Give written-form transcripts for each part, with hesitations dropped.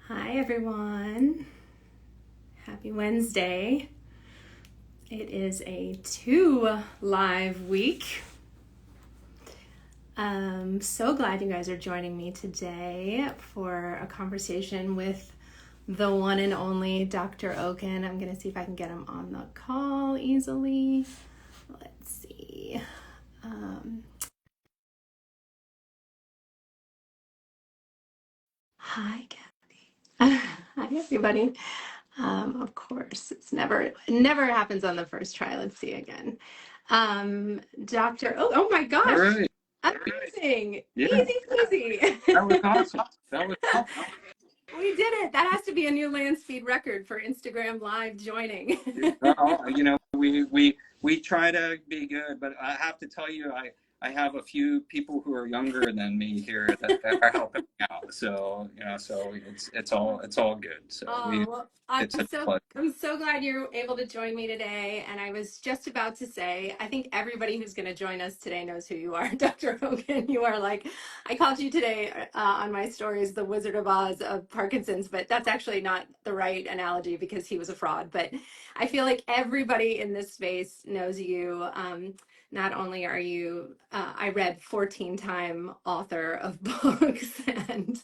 Hi everyone. Happy Wednesday. It is a 2 live week. I'm so glad you guys are joining me today for a conversation with the one and only Dr. Okun. I'm going to see if I can get him on the call easily. Let's see. Hi, Kathy. Hi, everybody. Of course, it never happens on the first try. Let's see again. Oh my All gosh, right. amazing, Yeah, easy peasy. that was awesome. That was awesome. We did it. That has to be a new land speed record for Instagram Live joining. We try to be good, but I have to tell you, I have a few people who are younger than me here that are helping me out. So so it's all good. So Well, it's such a pleasure. I'm so glad you're able to join me today. And I was just about to say, I think everybody who's going to join us today knows who you are, Dr. Hogan. You are like, I called you today on my stories, the Wizard of Oz of Parkinson's, but that's actually not the right analogy because he was a fraud. But I feel like everybody in this space knows you. Not only are you, I read 14-time author of books and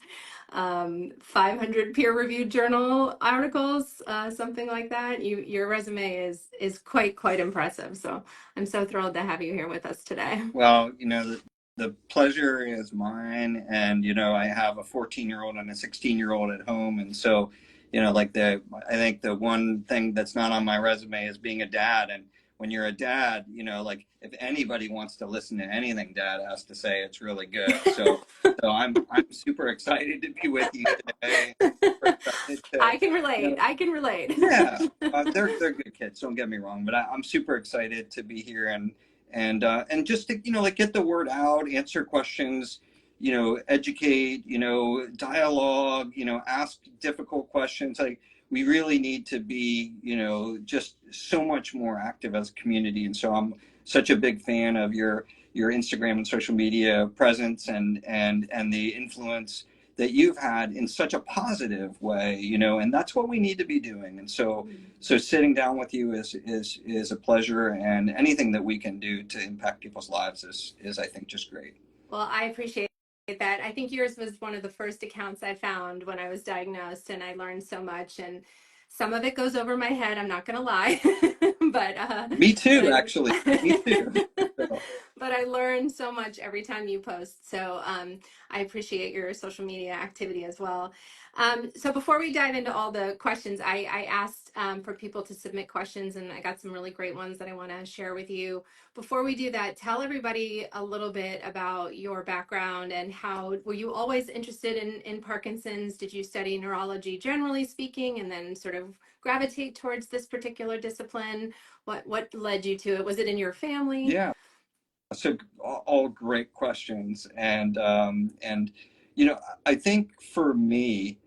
500 peer-reviewed journal articles, something like that. Your resume is quite impressive. So I'm so thrilled to have you here with us today. Well, the pleasure is mine, and I have a 14-year-old and a 16-year-old at home, and so I think the one thing that's not on my resume is being a dad. And when you're a dad, like if anybody wants to listen to anything dad has to say, it's really good. So I'm super excited to be with you today. Super excited I can relate. I can relate. yeah, they're good kids. Don't get me wrong, but I'm super excited to be here and just to like get the word out, answer questions, educate, dialogue, ask difficult questions. Like we really need to be just so much more active as a community. And so I'm such a big fan of your Instagram and social media presence and the influence that you've had in such a positive way, and that's what we need to be doing. And so sitting down with you is a pleasure, and anything that we can do to impact people's lives is I think just great. Well, I appreciate that. I think yours was one of the first accounts I found when I was diagnosed, and I learned so much. And some of it goes over my head. I'm not going to lie, but Me too, but actually. Me too. So, but I learn so much every time you post. So I appreciate your social media activity as well. So before we dive into all the questions, I asked for people to submit questions, and I got some really great ones that I want to share with you. Before we do that, tell everybody a little bit about your background and how were you always interested in Parkinson's? Did you study neurology generally speaking and then sort of gravitate towards this particular discipline? What led you to it? Was it in your family? yeah. So all great questions, and I think for me,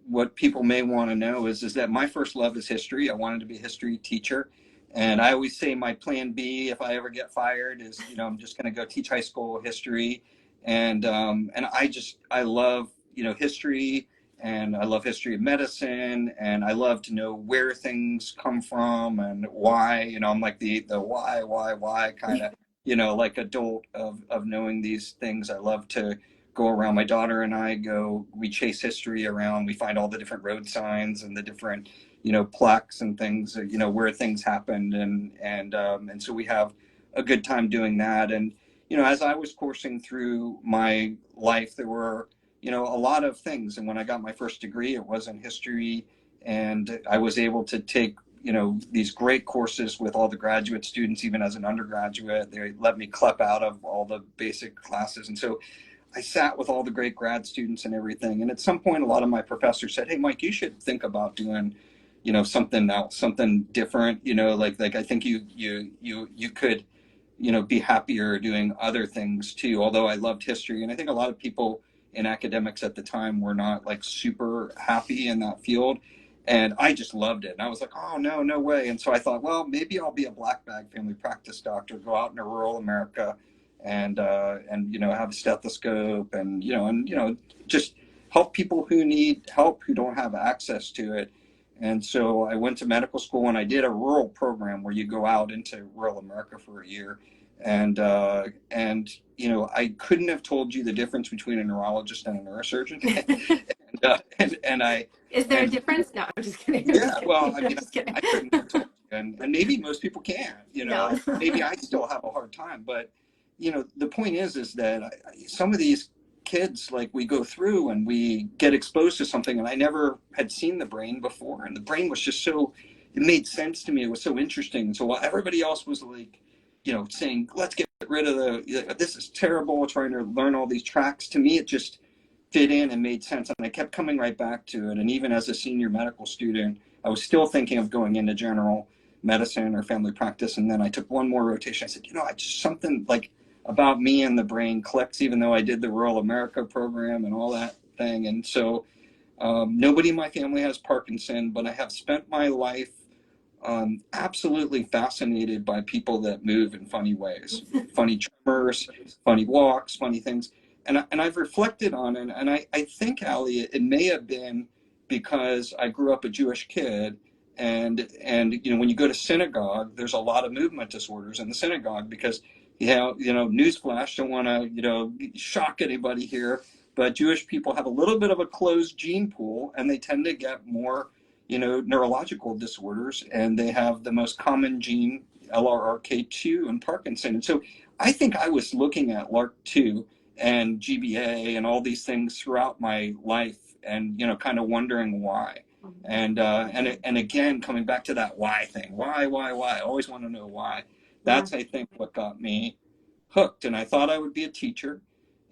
what people may want to know is that my first love is history. I wanted to be a history teacher, and I always say my plan B if I ever get fired is I'm just going to go teach high school history, and I love history. And I love history of medicine, and I love to know where things come from and why. I'm like the why kind of like adult of knowing these things. I love to go around. My daughter and I we chase history around. We find all the different road signs and the different, plaques and things, where things happened. And so we have a good time doing that. And, as I was coursing through my life, there were, a lot of things. And when I got my first degree, it was in history. And I was able to take these great courses with all the graduate students. Even as an undergraduate, they let me clep out of all the basic classes, and so I sat with all the great grad students and everything. And at some point, a lot of my professors said, "Hey, Mike, you should think about doing something else, something different. Like I think you could be happier doing other things too." Although I loved history, and I think a lot of people in academics at the time were not like super happy in that field. And I just loved it. And I was like, oh, no way. And so I thought, well, maybe I'll be a black bag family practice doctor, go out into rural America and have a stethoscope and just help people who need help, who don't have access to it. And so I went to medical school and I did a rural program where you go out into rural America for a year. And you know, I couldn't have told you the difference between a neurologist and a neurosurgeon. And I Is there a and difference? No, I'm just kidding. I'm yeah, just well, kidding. I I'm mean, just kidding. I couldn't have told you, and maybe most people can't. You No. know, maybe I still have a hard time, but you know, the point is that some of these kids, like, we go through and we get exposed to something, and I never had seen the brain before, and the brain was just so, it made sense to me. It was so interesting. And so while everybody else was like, you know, saying, let's get rid of this is terrible, trying to learn all these tracks, to me it just fit in and made sense. And I kept coming right back to it. And even as a senior medical student, I was still thinking of going into general medicine or family practice. And then I took one more rotation. I said, you know, I just, something like about me and the brain clicks, even though I did the Rural America program and all that thing. And so nobody in my family has Parkinson, but I have spent my life absolutely fascinated by people that move in funny ways, funny tremors, funny walks, funny things. And I've reflected on it, and I think, Allie, it may have been because I grew up a Jewish kid, and you know, when you go to synagogue, there's a lot of movement disorders in the synagogue because newsflash, don't want to shock anybody here, but Jewish people have a little bit of a closed gene pool, and they tend to get more neurological disorders, and they have the most common gene, LRRK2, and Parkinson. And so I think I was looking at LRRK2 and GBA and all these things throughout my life, and kind of wondering why. And again, coming back to that why thing, why? I always want to know why. Yeah. That's, I think, what got me hooked. And I thought I would be a teacher,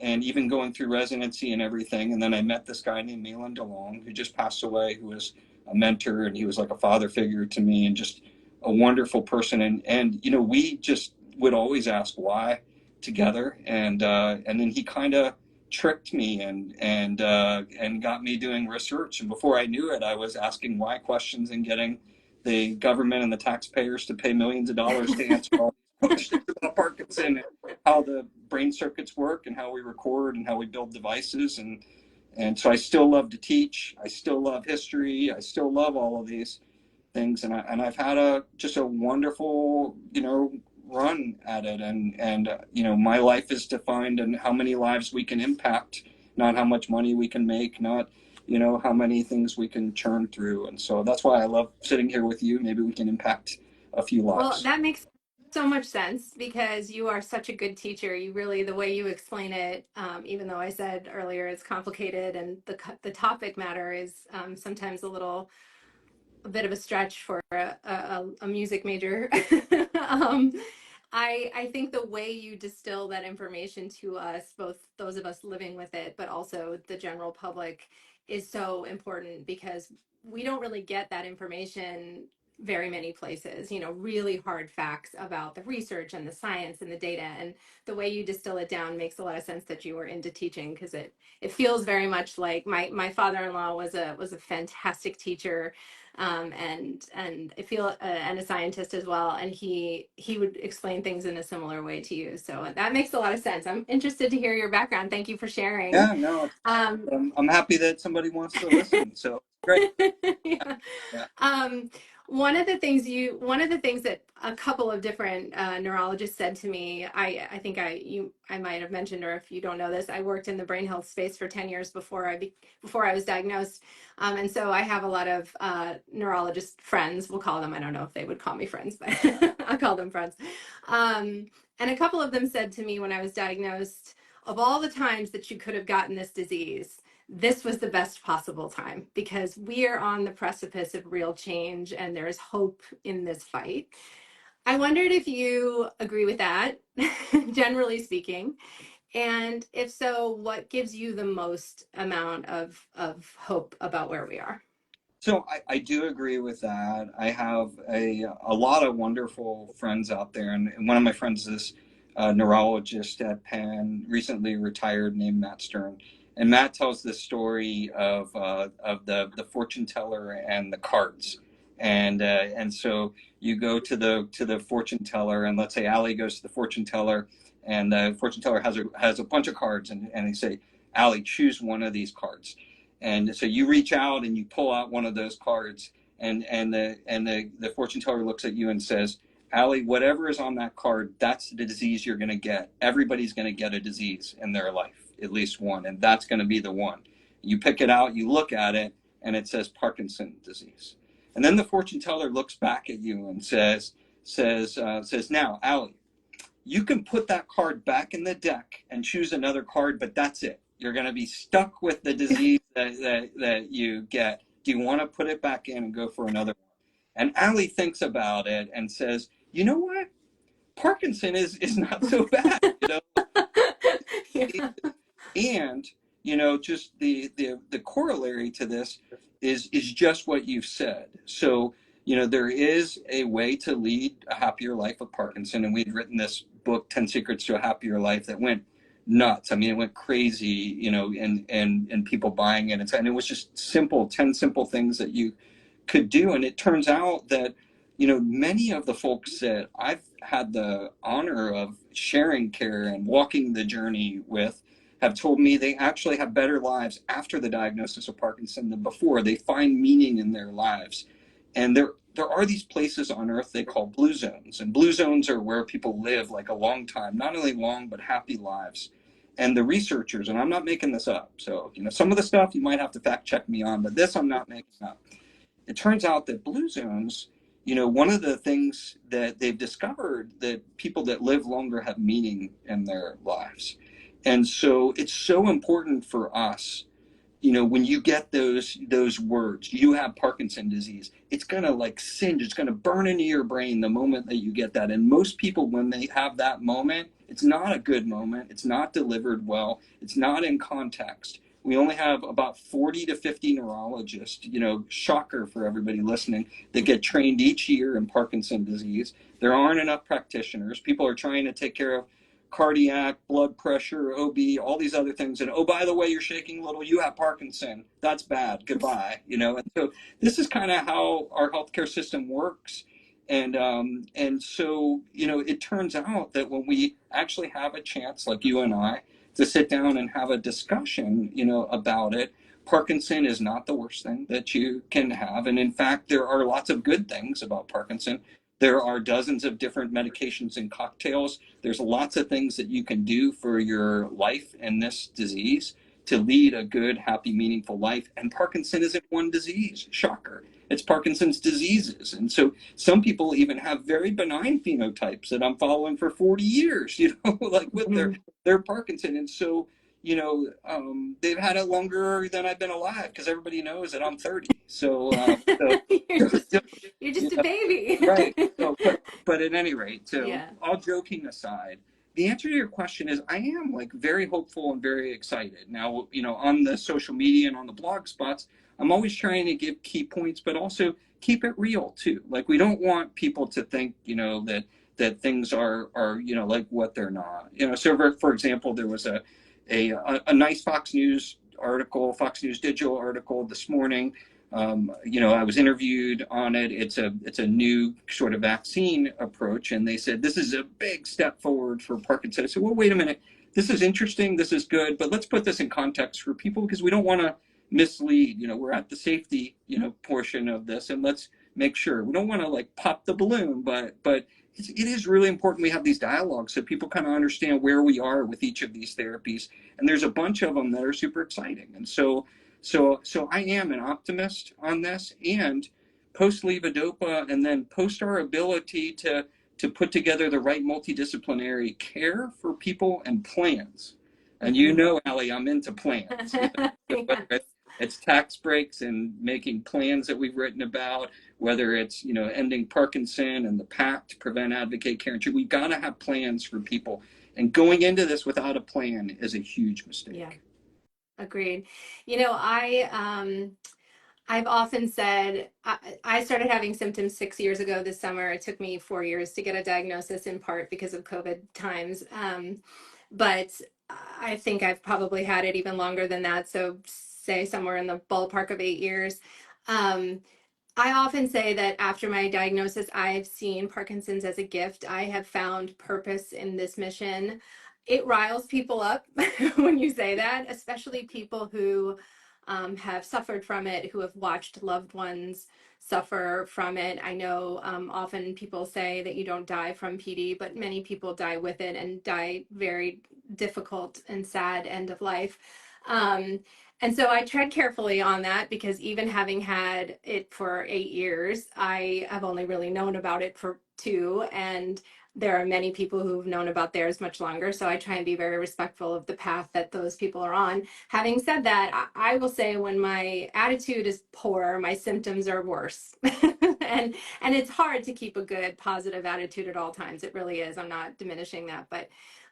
and even going through residency and everything. And then I met this guy named Milan DeLong, who just passed away, who was a mentor, and he was like a father figure to me, and just a wonderful person. And we just would always ask why together, and then he kind of tricked me and got me doing research. And before I knew it, I was asking why questions and getting the government and the taxpayers to pay millions of dollars to answer all these questions about Parkinson and how the brain circuits work and how we record and how we build devices. And so I still love to teach. I still love history. I still love all of these things. And I've had just a wonderful, run at it. And my life is defined in how many lives we can impact, not how much money we can make, not, how many things we can churn through. And so that's why I love sitting here with you. Maybe we can impact a few Well, lives. that makes so much sense because you are such a good teacher. You really, the way you explain it, even though I said earlier it's complicated and the topic matter is sometimes a bit of a stretch for a music major. um, I think the way you distill that information to us, both those of us living with it, but also the general public, is so important because we don't really get that information very many places, really hard facts about the research and the science and the data. And the way you distill it down makes a lot of sense that you were into teaching, because it feels very much like my father-in-law was a fantastic teacher, and I feel and a scientist as well, and he would explain things in a similar way to you, so that makes a lot of sense. I'm interested to hear your background. Thank you for sharing. Yeah, no, um, I'm happy that somebody wants to listen. So great. yeah. Yeah. Um, one of the things that a couple of different neurologists said to me, I think I might have mentioned, or if you don't know this, I worked in the brain health space for 10 years before I was diagnosed. And so I have a lot of neurologist friends, we'll call them. I don't know if they would call me friends, but I'll call them friends. And a couple of them said to me when I was diagnosed, of all the times that you could have gotten this disease, this was the best possible time because we are on the precipice of real change and there's hope in this fight. I wondered if you agree with that, generally speaking. And if so, what gives you the most amount of hope about where we are? So I do agree with that. I have a lot of wonderful friends out there, and one of my friends is a neurologist at Penn, recently retired, named Matt Stern. And Matt tells this story of the fortune teller and the cards, and so you go to the fortune teller, and let's say Allie goes to the fortune teller, and the fortune teller has a bunch of cards, and they say, Allie, choose one of these cards. And so you reach out and you pull out one of those cards, and the fortune teller looks at you and says, Allie, whatever is on that card, that's the disease you're going to get. Everybody's going to get a disease in their life, at least one, and that's going to be the one. You pick it out, you look at it, and it says Parkinson's disease. And then the fortune teller looks back at you and says, now, Allie, you can put that card back in the deck and choose another card, but that's it. You're going to be stuck with the disease that you get. Do you want to put it back in and go for another one? And Allie thinks about it and says, you know what? Parkinson is not so bad, you know. Yeah. And just the corollary to this is just what you've said. So there is a way to lead a happier life with Parkinson, and we'd written this book, 10 Secrets to a Happier Life, that went nuts. I mean, it went crazy, and people buying it, and it was just 10 simple things that you could do. And it turns out that many of the folks that I've had the honor of sharing care and walking the journey with have told me they actually have better lives after the diagnosis of Parkinson than before. They find meaning in their lives. And there are these places on earth they call blue zones. And blue zones are where people live like a long time, not only long, but happy lives. And the researchers, and I'm not making this up, so some of the stuff you might have to fact check me on, but this I'm not making up. It turns out that blue zones, one of the things that they've discovered, that people that live longer have meaning in their lives. And so it's so important for us, when you get those words, you have Parkinson's disease, it's going to like singe, it's going to burn into your brain the moment that you get that. And most people, when they have that moment, it's not a good moment. It's not delivered well. It's not in context. We only have about 40 to 50 neurologists, shocker for everybody listening, that get trained each year in Parkinson's disease. There aren't enough practitioners. People are trying to take care of cardiac, blood pressure, OB, all these other things. And oh, by the way, you're shaking a little, you have Parkinson. That's bad. Goodbye. And so this is kind of how our healthcare system works. And so, it turns out that when we actually have a chance, like you and I, to sit down and have a discussion, about it, Parkinson is not the worst thing that you can have. And in fact, there are lots of good things about Parkinson. There are dozens of different medications and cocktails. There's lots of things that you can do for your life in this disease to lead a good, happy, meaningful life. And Parkinson isn't one disease, shocker. It's Parkinson's diseases. And so some people even have very benign phenotypes that I'm following for 40 years, like with their Parkinson. And so, they've had it longer than I've been alive, because everybody knows that I'm 30. So, you're just a baby. Right. So, but at any rate, so Yeah. all joking aside, the answer to your question is I am like very hopeful and very excited. Now, on the social media and on the blog spots, I'm always trying to give key points, but also keep it real too. Like, we don't want people to think, that things are like what they're not. So for example, there was a nice Fox News Digital article this morning. I was interviewed on it. It's a new sort of vaccine approach, and they said this is a big step forward for Parkinson's. I said, well, wait a minute. This is interesting. This is good, but let's put this in context for people, because we don't want to mislead. We're at the safety portion of this, and let's make sure we don't want to like pop the balloon, but it is really important we have these dialogues so people kind of understand where we are with each of these therapies. And there's a bunch of them that are super exciting. And so I am an optimist on this, and post levodopa, and then post our ability to put together the right multidisciplinary care for people and plans. And Allie, I'm into plans. Yeah. It's tax breaks and making plans that we've written about, whether it's ending Parkinson and the PACT to prevent, advocate, care, and treat. We've got to have plans for people. And going into this without a plan is a huge mistake. Yeah. Agreed. I've often said I started having symptoms 6 years ago this summer. It took me 4 years to get a diagnosis, in part because of COVID times. But I think I've probably had it even longer than that. So say somewhere in the ballpark of 8 years. I often say that after my diagnosis, I've seen Parkinson's as a gift. I have found purpose in this mission. It riles people up when you say that, especially people who have suffered from it, who have watched loved ones suffer from it. I know often people say that you don't die from PD, but many people die with it and die very difficult and sad end of life. And so I tread carefully on that because even having had it for 8 years, I have only really known about it for 2. And there are many people who've known about theirs much longer. So I try and be very respectful of the path that those people are on. Having said that, I will say when my attitude is poor, my symptoms are worse. And it's hard to keep a good positive attitude at all times. It really is. I'm not diminishing that, but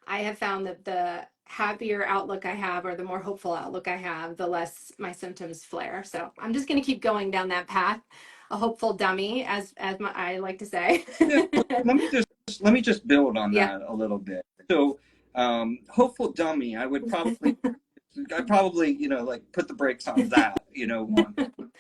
I have found that the happier outlook I have, or the more hopeful outlook I have, the less my symptoms flare. So I'm just going to keep going down that path, a hopeful dummy, I like to say. Yeah, let me just build on Yeah. that a little bit. So, hopeful dummy, I probably, like put the brakes on that, one.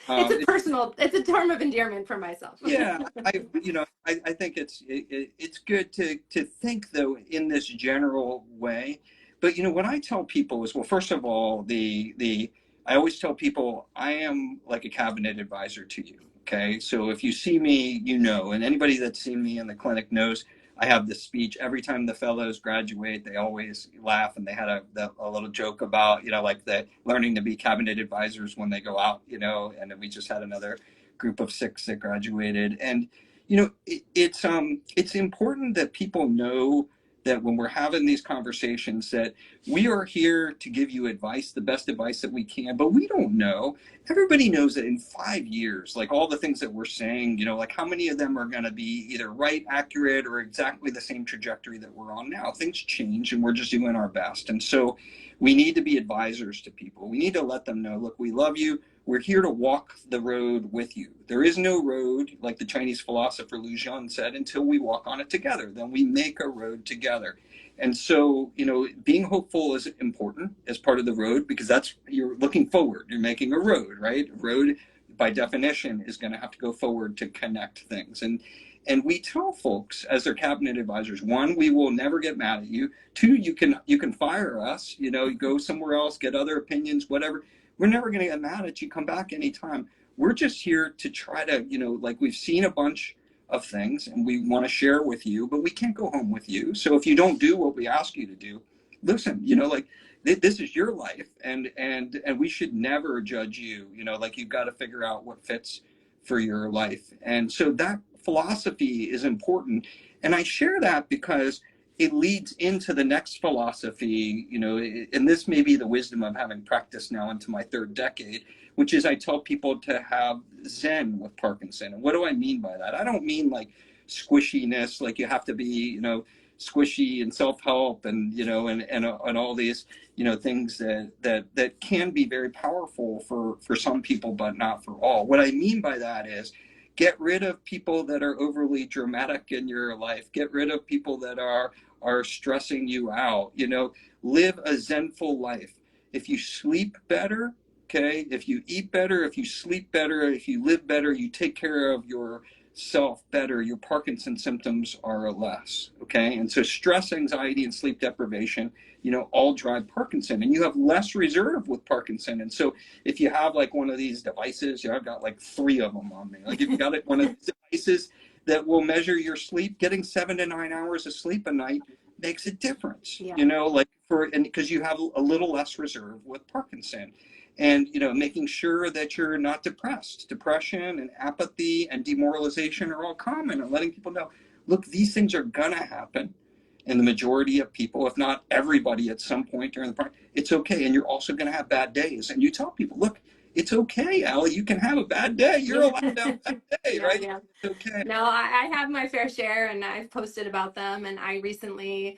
It's a term of endearment for myself. Yeah, I think it's good to think though in this general way. But what I tell people is, well, first of all, I always tell people I am like a cabinet advisor to you. Okay, so if you see me, and anybody that's seen me in the clinic knows I have this speech every time the fellows graduate. They always laugh, and they had a little joke about like the learning to be cabinet advisors when they go out, and we just had another group of 6 that graduated. And it's important that people know that when we're having these conversations that we are here to give you advice, the best advice that we can, but we don't know. Everybody knows that in 5 years, like all the things that we're saying, like how many of them are going to be either right, accurate, or exactly the same trajectory that we're on now. Things change and we're just doing our best. And so we need to be advisors to people. We need to let them know, look, we love you. We're here to walk the road with you. There is no road, like the Chinese philosopher Lu Xun said, until we walk on it together. Then we make a road together. And so, being hopeful is important as part of the road because you're looking forward. You're making a road, right? A road, by definition, is going to have to go forward to connect things. And we tell folks as their cabinet advisors, 1, we will never get mad at you. 2, you can fire us, go somewhere else, get other opinions, whatever. We're never going to get mad at you. Come back anytime. We're just here to try to, like we've seen a bunch of things and we want to share with you, but we can't go home with you. So if you don't do what we ask you to do, listen, like this is your life and we should never judge you, like you've got to figure out what fits for your life. And so that philosophy is important. And I share that because it leads into the next philosophy, and this may be the wisdom of having practiced now into my 3rd decade, which is I tell people to have Zen with Parkinson. And what do I mean by that? I don't mean like squishiness, like you have to be, squishy and self-help and, and all these, things that can be very powerful for some people, but not for all. What I mean by that is get rid of people that are overly dramatic in your life. Get rid of people that are stressing you out. Live a zenful life. If you sleep better, okay, if you eat better, if you sleep better, if you live better, you take care of yourself better, your Parkinson's symptoms are less, okay? And so stress, anxiety, and sleep deprivation, all drive Parkinson, and you have less reserve with Parkinson. And so if you have like one of these devices, I've got like 3 of them on me. Like if you got one of these devices that will measure your sleep, getting 7 to 9 hours of sleep a night makes a difference, Yeah. because you have a little less reserve with Parkinson. And making sure that you're not depressed. Depression and apathy and demoralization are all common, and letting people know, look, these things are gonna happen in the majority of people, if not everybody at some point during the process. It's okay. And you're also gonna have bad days. And you tell people, look, it's okay, Allie, you can have a bad day. You're allowed to have a bad day, right? Yeah. It's okay. No, I have my fair share and I've posted about them. And I recently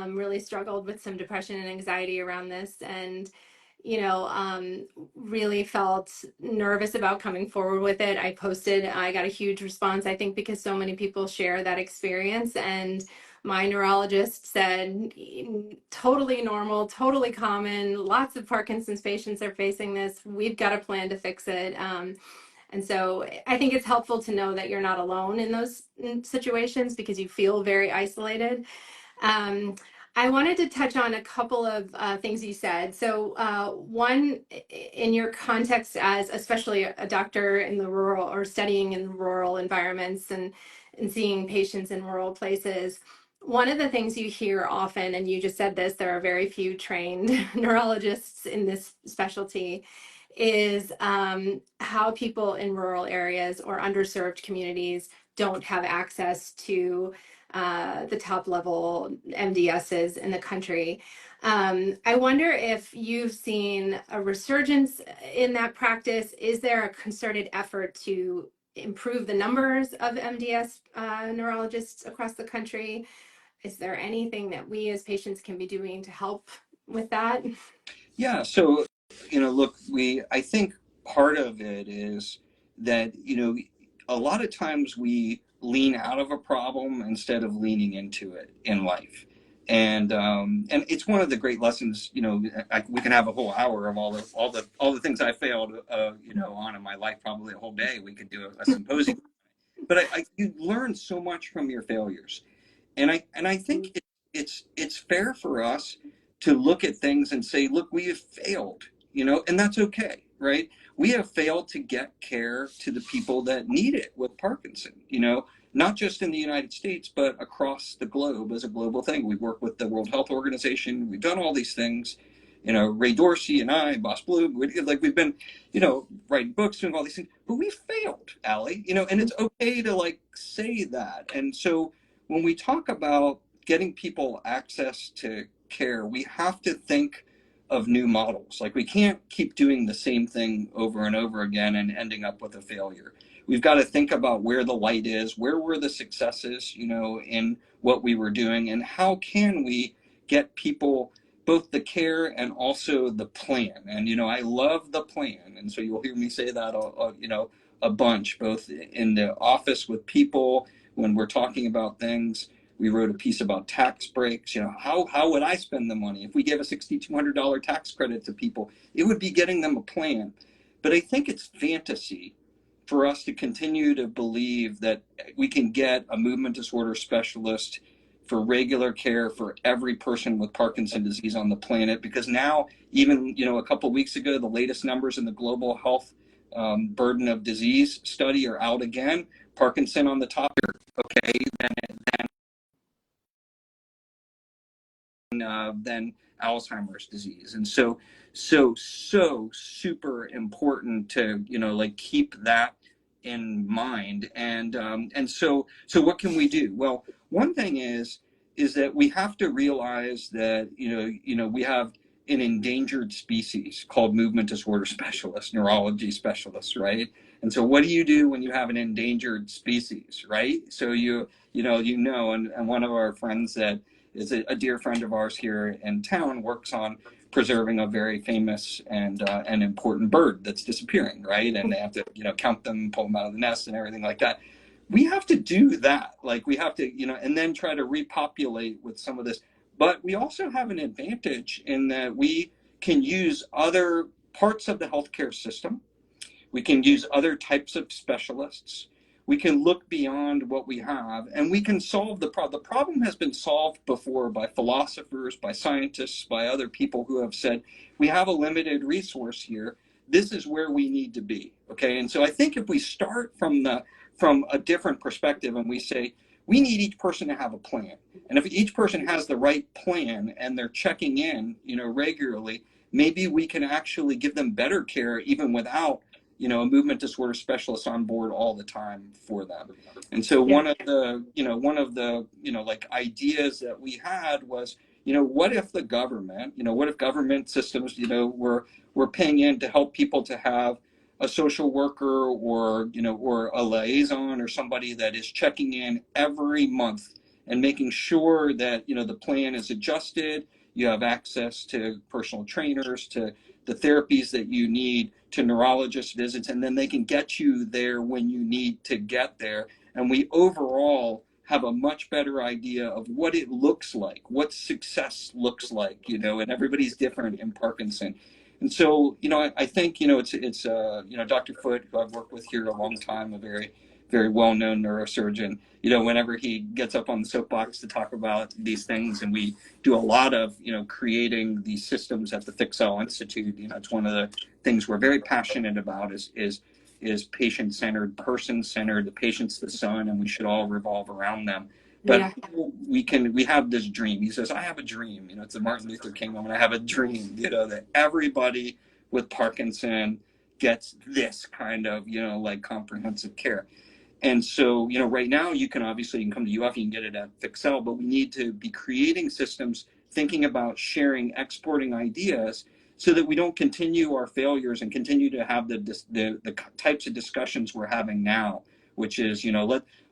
really struggled with some depression and anxiety around this and, really felt nervous about coming forward with it. I got a huge response, I think, because so many people share that experience. And my neurologist said, totally normal, totally common. Lots of Parkinson's patients are facing this. We've got a plan to fix it. And so I think it's helpful to know that you're not alone in those situations because you feel very isolated. Um, I wanted to touch on a couple of things you said. So one, in your context as especially a doctor in the rural or studying in rural environments and seeing patients in rural places, one of the things you hear often, and you just said this, there are very few trained neurologists in this specialty, is how people in rural areas or underserved communities don't have access to the top level MDSs in the country. I wonder if you've seen a resurgence in that practice. Is there a concerted effort to improve the numbers of MDS neurologists across the country? Is there anything that we as patients can be doing to help with that? Yeah, so look, I think part of it is that a lot of times we lean out of a problem instead of leaning into it in life, and it's one of the great lessons. We can have a whole hour of all the things I failed, on in my life. Probably a whole day. We could do a symposium, but you learn so much from your failures. And I think it's fair for us to look at things and say, look, we have failed, and that's okay, right? We have failed to get care to the people that need it with Parkinson, not just in the United States, but across the globe as a global thing. We work with the World Health Organization. We've done all these things. Ray Dorsey and I, Boss Blue, we've been, writing books, doing all these things, but we failed, Allie, and it's okay to say that. And so when we talk about getting people access to care, we have to think of new models. Like we can't keep doing the same thing over and over again and ending up with a failure. We've got to think about where the light is, where were the successes, in what we were doing, and how can we get people both the care and also the plan. And I love the plan, and so you'll hear me say that a bunch, both in the office with people when we're talking about things. We wrote a piece about tax breaks. How would I spend the money? If we gave a $6,200 tax credit to people, it would be getting them a plan. But I think it's fantasy for us to continue to believe that we can get a movement disorder specialist for regular care for every person with Parkinson's disease on the planet. Because now, even a couple of weeks ago, the latest numbers in the global health burden of disease study are out again. Parkinson on the top here, okay, than Alzheimer's disease. And so super important to keep that in mind. And so what can we do? Well, one thing is that we have to realize that we have an endangered species called movement disorder specialists, neurology specialists, right? And so what do you do when you have an endangered species, right? So and one of our friends that is a dear friend of ours here in town works on preserving a very famous and important bird that's disappearing, right? And they have to count them, pull them out of the nest and everything like that. We have to do that. We have to and then try to repopulate with some of this. But we also have an advantage in that we can use other parts of the healthcare system. We can use other types of specialists. We can look beyond what we have, and we can solve the problem. The problem has been solved before by philosophers, by scientists, by other people who have said, we have a limited resource here. This is where we need to be, okay? And so I think if we start from a different perspective and we say, we need each person to have a plan. And if each person has the right plan and they're checking in, regularly, maybe we can actually give them better care even without a movement disorder specialist on board all the time for them. And so one of the ideas that we had was, what if the government, what if government systems, were paying in to help people to have a social worker or a liaison or somebody that is checking in every month and making sure that, the plan is adjusted, you have access to personal trainers, to the therapies that you need, to neurologist visits, and then they can get you there when you need to get there. And we overall have a much better idea of what it looks like, what success looks like, and everybody's different in Parkinson. And so, I think, it's Dr. Foote, who I've worked with here a long time, a very, very well-known neurosurgeon, whenever he gets up on the soapbox to talk about these things, and we do a lot of, creating these systems at the Fixel Institute. It's one of the things we're very passionate about is patient-centered, person-centered. The patient's the sun, and we should all revolve around them. But Yeah. we have this dream. He says, I have a dream. It's a Martin Luther King moment. I have a dream, that everybody with Parkinson gets this kind of, like comprehensive care. And so, right now you can come to UF, you can get it at Fixel, but we need to be creating systems, thinking about sharing, exporting ideas so that we don't continue our failures and continue to have the types of discussions we're having now, which is,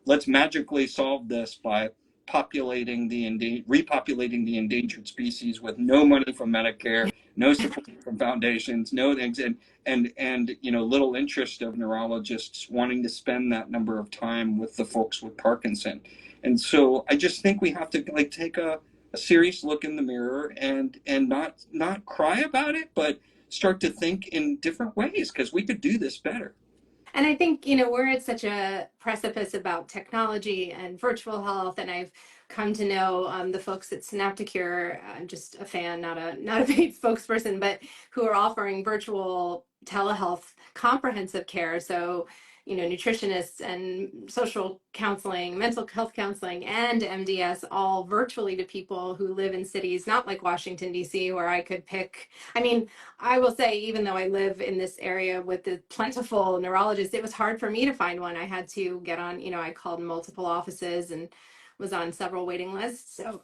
let's magically solve this by repopulating the endangered species with no money from Medicare, no support from foundations, no things, and little interest of neurologists wanting to spend that number of time with the folks with Parkinson. And so I just think we have to take a serious look in the mirror and not cry about it, but start to think in different ways, because we could do this better. And I think, we're at such a precipice about technology and virtual health, and I've come to know the folks at Synapticure. I'm just a fan, not a paid spokesperson, but who are offering virtual telehealth comprehensive care. So, nutritionists and social counseling, mental health counseling, and MDS all virtually to people who live in cities not like Washington, D.C., where I could pick. I mean, I will say, even though I live in this area with the plentiful neurologists, it was hard for me to find one. I had to get on, I called multiple offices and was on several waiting lists. So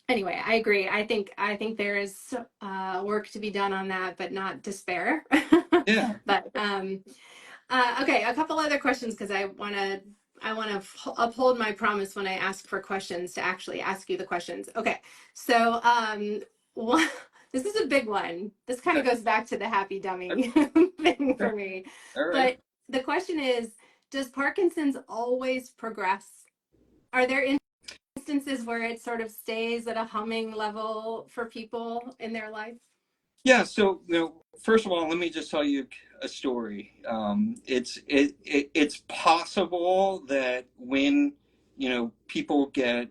anyway, I agree. I think there is work to be done on that, but not despair. Yeah. But okay, a couple other questions, because I want to uphold my promise when I ask for questions to actually ask you the questions. Okay, so one, this is a big one. This kind of goes back to the happy dummy thing for me. All right. But the question is, does Parkinson's always progress? Are there instances where it sort of stays at a humming level for people in their life? Yeah. So, first of all, let me just tell you a story. It's possible that when people get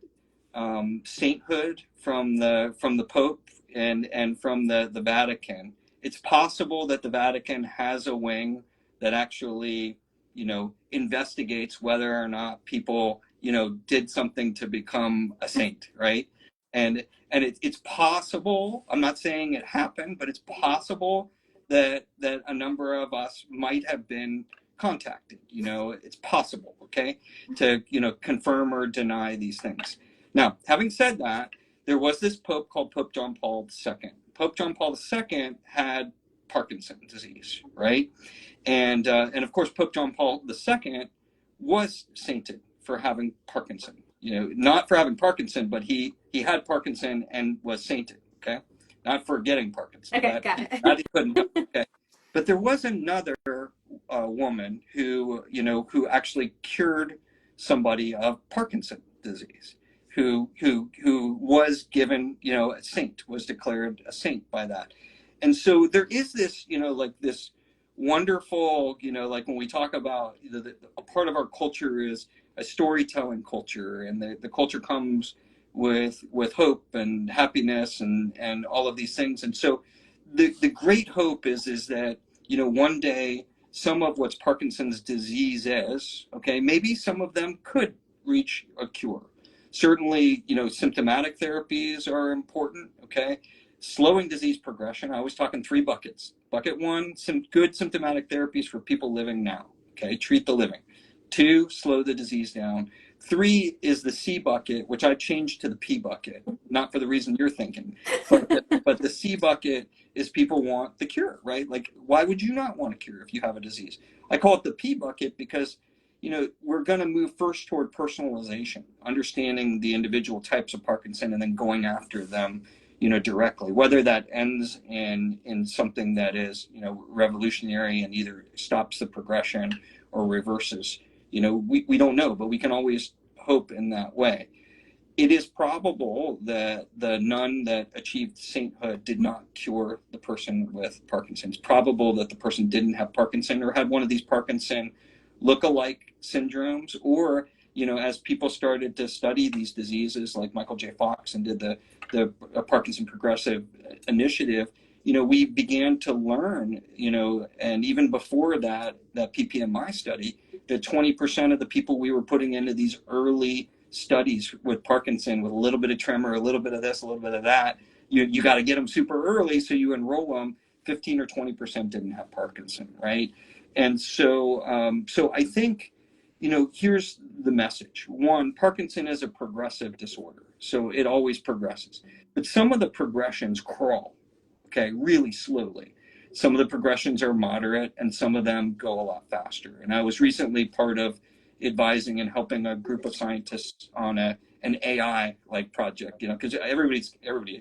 sainthood from the Pope and from the Vatican, it's possible that the Vatican has a wing that actually investigates whether or not people did something to become a saint, right? And it's possible. I'm not saying it happened, but it's possible that a number of us might have been contacted. It's possible, okay, to confirm or deny these things. Now, having said that, there was this pope called Pope John Paul II. Pope John Paul II had Parkinson's disease, right? And of course, Pope John Paul II was sainted for having Parkinson. Not for having Parkinson, but he had Parkinson and was sainted. Okay, not for getting Parkinson. Okay, got it. That he couldn't. Okay, but there was another woman who actually cured somebody of Parkinson disease, who was given a saint, was declared a saint by that. And so there is this like this wonderful like when we talk about a part of our culture is a storytelling culture, and the culture comes with hope and happiness and all of these things. And so the great hope is that one day some of what's Parkinson's disease is, okay, maybe some of them could reach a cure. Certainly, symptomatic therapies are important, okay? Slowing disease progression, I always talk in 3 buckets. Bucket 1, some good symptomatic therapies for people living now, okay? Treat the living. 2, slow the disease down. 3 is the C bucket, which I changed to the P bucket, not for the reason you're thinking, but the C bucket is people want the cure, right? Like, why would you not want a cure if you have a disease? I call it the P bucket because, we're going to move first toward personalization, understanding the individual types of Parkinson and then going after them, directly, whether that ends in something that is, revolutionary and either stops the progression or reverses. We don't know, but we can always hope in that way. It is probable that the nun that achieved sainthood did not cure the person with Parkinson's. Probable that the person didn't have Parkinson or had one of these Parkinson look-alike syndromes, or, as people started to study these diseases, like Michael J. Fox and did the Parkinson Progressive Initiative, we began to learn, and even before that PPMI study, that 20% of the people we were putting into these early studies with Parkinson, with a little bit of tremor, a little bit of this, a little bit of that, you got to get them super early, so you enroll them. 15 or 20% didn't have Parkinson, right? And so I think, here's the message. One, Parkinson is a progressive disorder, so it always progresses. But some of the progressions crawl, okay, really slowly. Some of the progressions are moderate, and some of them go a lot faster. And I was recently part of advising and helping a group of scientists on an AI like project, because everybody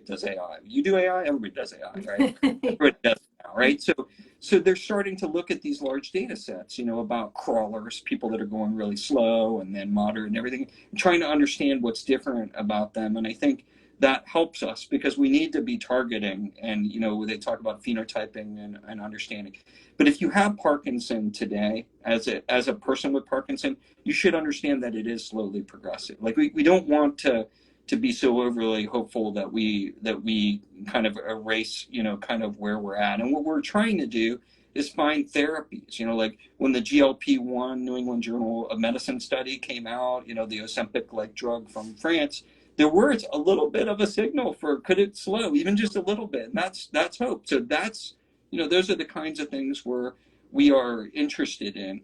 does AI. You do AI, everybody does AI, right? Everybody does it now, right? So they're starting to look at these large data sets, about crawlers, people that are going really slow and then moderate and everything, and trying to understand what's different about them. And I think that helps us, because we need to be targeting, and they talk about phenotyping and understanding. But if you have Parkinson today, as a person with Parkinson, you should understand that it is slowly progressive. Like, we don't want to be so overly hopeful that we kind of erase, kind of where we're at. And what we're trying to do is find therapies, like when the GLP-1 New England Journal of Medicine study came out, the Ozempic like drug from France, there was a little bit of a signal for, could it slow even just a little bit? And that's hope. So that's, those are the kinds of things where we are interested in.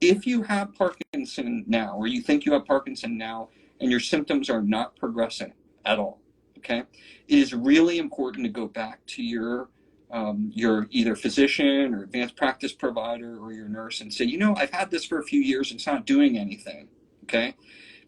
If you have Parkinson now, or you think you have Parkinson now, and your symptoms are not progressing at all, okay, it is really important to go back to your either physician or advanced practice provider or your nurse and say, I've had this for a few years and it's not doing anything, okay?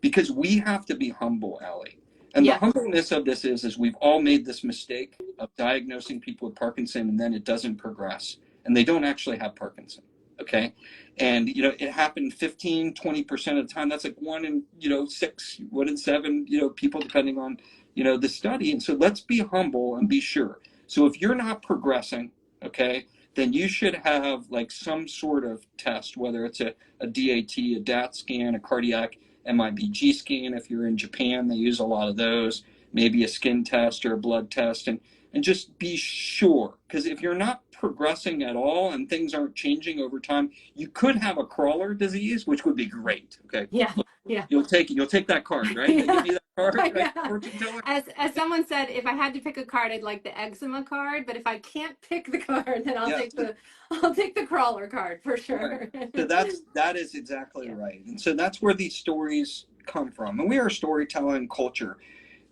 Because we have to be humble, Allie. And the humbleness of this is we've all made this mistake of diagnosing people with Parkinson, and then it doesn't progress, and they don't actually have Parkinson, okay? And, it happened 15, 20% of the time. That's like 1 in, 6, 1 in 7, people, depending on, the study. And so let's be humble and be sure. So if you're not progressing, okay, then you should have like some sort of test, whether it's a DAT, a DAT scan, a cardiac MIBG scan. If you're in Japan, they use a lot of those. Maybe a skin test or a blood test, and just be sure. Because if you're not progressing at all and things aren't changing over time, you could have a crawler disease, which would be great. Okay. Yeah. Yeah. You'll take that card, right? Yeah. They give you that card, right? Yeah. As someone said, if I had to pick a card, I'd like the eczema card. But if I can't pick the card, then I'll take the crawler card for sure. Right. So that is exactly right. And so that's where these stories come from. And we are a storytelling culture.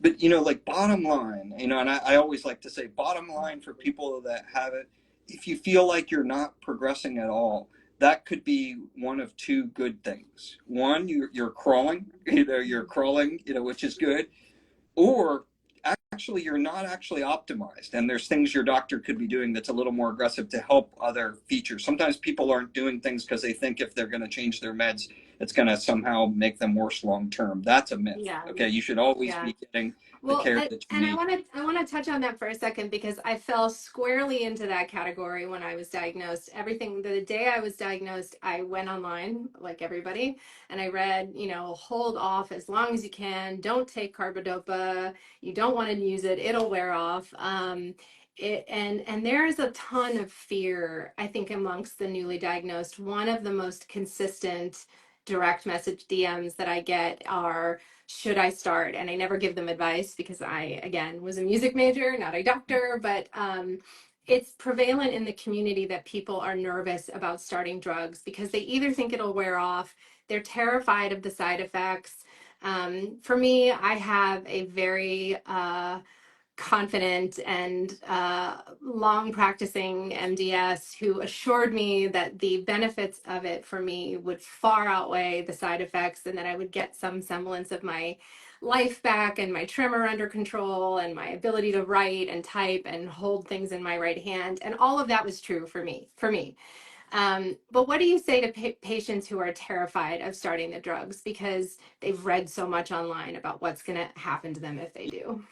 But like, bottom line, and I always like to say, bottom line for people that have it, if you feel like you're not progressing at all, that could be one of two good things. One, you're crawling, which is good. Or actually, you're not actually optimized, and there's things your doctor could be doing that's a little more aggressive to help other features. Sometimes people aren't doing things because they think if they're going to change their meds, it's going to somehow make them worse long term. That's a myth. Yeah. Okay, you should always be getting the care that you need. I want to touch on that for a second, because I fell squarely into that category when I was diagnosed. The day I was diagnosed, I went online like everybody, and I read, hold off as long as you can. Don't take carbidopa. You don't want to use it. It'll wear off. And there is a ton of fear, I think, amongst the newly diagnosed. One of the most consistent direct message DMs that I get are, should I start? And I never give them advice, because I, again, was a music major, not a doctor, but it's prevalent in the community that people are nervous about starting drugs because they either think it'll wear off, they're terrified of the side effects. For me, I have a very confident and long practicing MDS who assured me that the benefits of it for me would far outweigh the side effects, and that I would get some semblance of my life back and my tremor under control and my ability to write and type and hold things in my right hand. And all of that was true for me. But what do you say to patients who are terrified of starting the drugs because they've read so much online about what's going to happen to them if they do?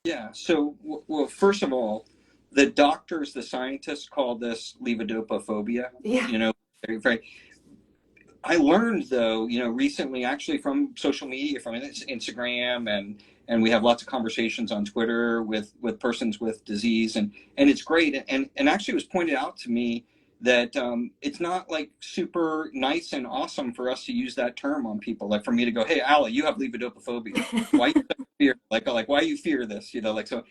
Yeah. So, well, first of all, the doctors, the scientists call this levodopa phobia. Yeah. Very, very. I learned though, recently actually from social media, from Instagram, and we have lots of conversations on Twitter with persons with disease, and it's great. And actually it was pointed out to me that it's not like super nice and awesome for us to use that term on people. Like for me to go, hey, Allie, you have levodopaphobia. Why you fear? Like why you fear this? Like so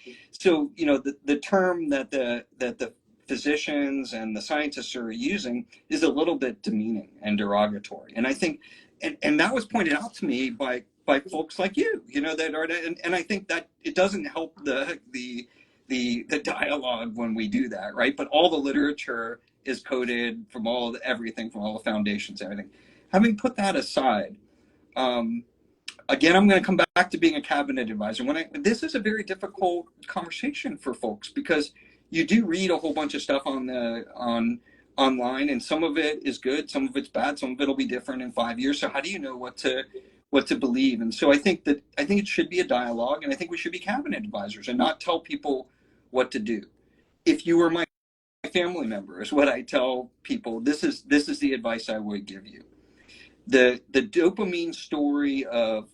the term that the physicians and the scientists are using is a little bit demeaning and derogatory. And I think, and that was pointed out to me by folks like you, that are, and I think that it doesn't help the dialogue when we do that, right? But all the literature is coded from everything, from all the foundations, everything. Having put that aside, again, I'm going to come back to being a cabinet advisor. This is a very difficult conversation for folks because you do read a whole bunch of stuff online, and some of it is good, some of it's bad, some of it'll be different in 5 years. So how do you know what to believe? And so I think it should be a dialogue, and I think we should be cabinet advisors and not tell people what to do. If you were my family member, is what I tell people. This is the advice I would give you. The dopamine story of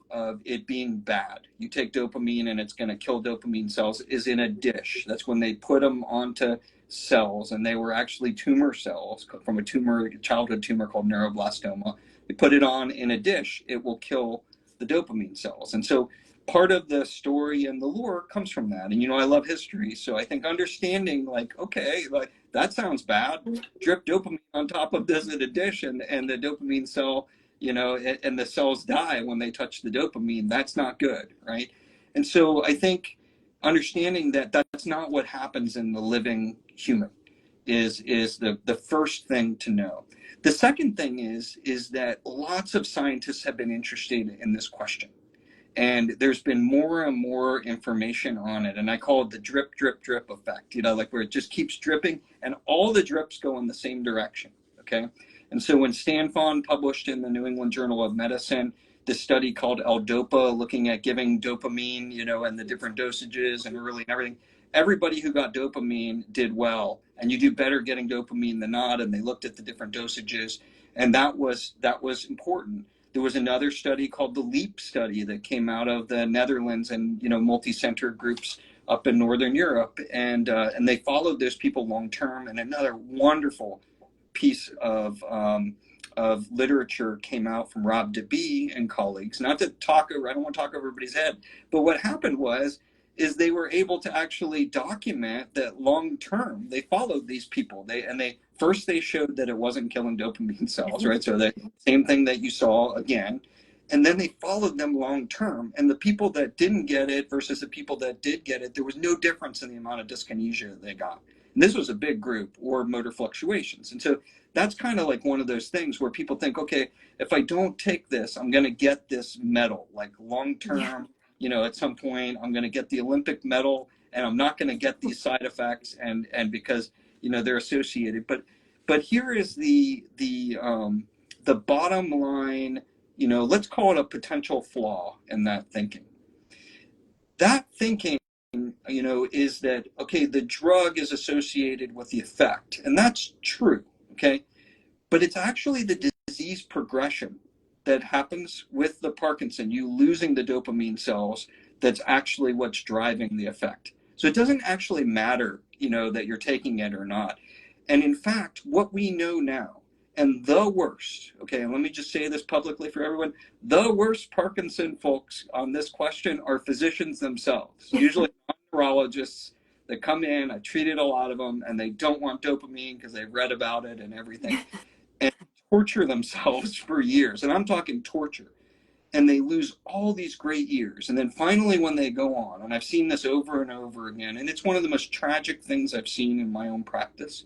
it being bad, you take dopamine and it's going to kill dopamine cells, is in a dish. That's when they put them onto cells, and they were actually tumor cells from a childhood tumor called neuroblastoma. They put it on in a dish, it will kill the dopamine cells. And so part of the story and the lore comes from that. And I love history, so I think understanding, like, okay, like that sounds bad, drip dopamine on top of this in a dish, and the dopamine cell, and the cells die when they touch the dopamine. That's not good, right? And so I think understanding that that's not what happens in the living human is the first thing to know. The second thing is that lots of scientists have been interested in this question, and there's been more and more information on it, and I call it the drip drip drip effect, like where it just keeps dripping and all the drips go in the same direction. Okay. And so when Stan Fawn published in the New England Journal of Medicine this study called L-DOPA, looking at giving dopamine, and the different dosages and early and everything, everybody who got dopamine did well, and you do better getting dopamine than not. And they looked at the different dosages, and that was important. There was another study called the LEAP study that came out of the Netherlands and multi-center groups up in Northern Europe, and they followed those people long term. And another wonderful piece of literature came out from Rob DeBee and colleagues. Not to talk over, I don't want to talk over everybody's head, but what happened is they were able to actually document that long term they followed these people. They showed that it wasn't killing dopamine cells, right? So the same thing that you saw again. And then they followed them long term. And the people that didn't get it versus the people that did get it, there was no difference in the amount of dyskinesia that they got. And this was a big group, or motor fluctuations. And so that's kind of like one of those things where people think, okay, if I don't take this, I'm going to get this medal, like long term, at some point I'm going to get the Olympic medal, and I'm not going to get these side effects, and because they're associated. But here is the bottom line, let's call it a potential flaw in that thinking. That thinking, is that, okay, the drug is associated with the effect, and that's true, okay? But it's actually the disease progression that happens with the Parkinson, you losing the dopamine cells, that's actually what's driving the effect. So it doesn't actually matter, that you're taking it or not. And in fact, what we know now, and the worst, okay, and let me just say this publicly for everyone, the worst Parkinson folks on this question are physicians themselves, usually neurologists that come in. I treated a lot of them, and they don't want dopamine because they've read about it and everything, and torture themselves for years. And I'm talking torture. And they lose all these great years. And then finally, when they go on, and I've seen this over and over again, and it's one of the most tragic things I've seen in my own practice,